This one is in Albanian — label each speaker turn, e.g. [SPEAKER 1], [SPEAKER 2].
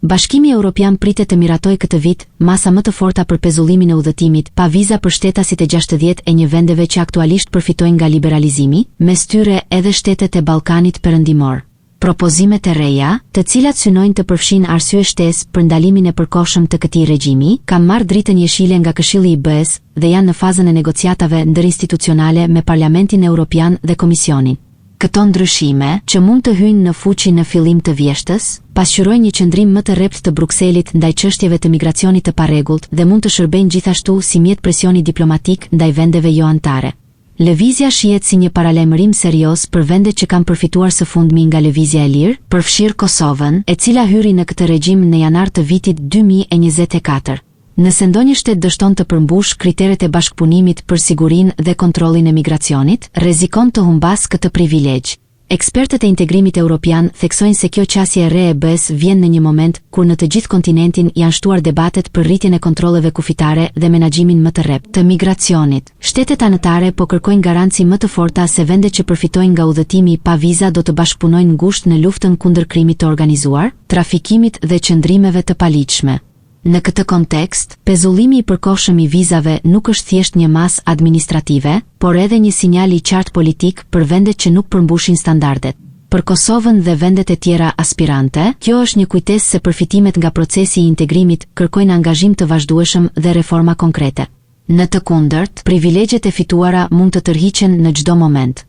[SPEAKER 1] Bashkimi Evropian pritet të miratojë këtë vit masa më të forta për pezullimin e udhëtimit pa viza për shtetasit e 61 vendeve që aktualisht përfitojnë nga liberalizimi, mes tyre edhe shtetet e Ballkanit Perëndimor. Propozimet e reja, të cilat synojnë të përfshin arsye shtesë për ndalimin e përkohshëm të këtij regjimi, kanë marrë dritën jeshile nga Këshilli i BE-s dhe janë në fazën e negociatave ndërinstitucionale me Parlamentin Evropian dhe Komisionin. Këto ndryshime, që mund të hyjnë në fuqi në fillim të vjeshtës, pasqyrojnë një qëndrim më të rrept të Brukselit ndaj çështjeve të migracionit të parregullt dhe mund të shërbejnë gjithashtu si mjet presioni diplomatik ndaj vendeve jo anëtare. Lëvizja shihet si një paralajmërim serioz për vendet që kanë përfituar së fundmi nga lëvizja e lirë, përfshirë Kosovën, e cila hyri në këtë regjim në janar të vitit 2024. Nëse ndonjë shtet dështon të përmbush kriteret e bashkëpunimit për sigurinë dhe kontrollin e migracionit, rrezikon të humbas këtë privilegj. Ekspertët e integrimit evropian theksojnë se kjo qasje e re e BE-s vjen në një moment kur në të gjithë kontinentin janë shtuar debatet për rritjen e kontrolleve kufitare dhe menaxhimin më të rrept të migracionit. Shtetet anëtare po kërkojnë garanci më të forta se vendet që përfitojnë nga udhëtimi pa viza do të bashkëpunojnë ngushtë në luftën kundër krimit të organizuar, trafikimit dhe qëndrimeve të paligjshme. Në këtë kontekst, pezullimi i përkohshëm i vizave nuk është thjesht një masë administrative, por edhe një sinjal i qartë politik për vendet që nuk përmbushin standardet. Për Kosovën dhe vendet e tjera aspirante, kjo është një kujtesë se përfitimet nga procesi i integrimit kërkojnë angazhim të vazhdueshëm dhe reforma konkrete. Në të kundërt, privilegjet e fituara mund të tërhiqen në çdo moment.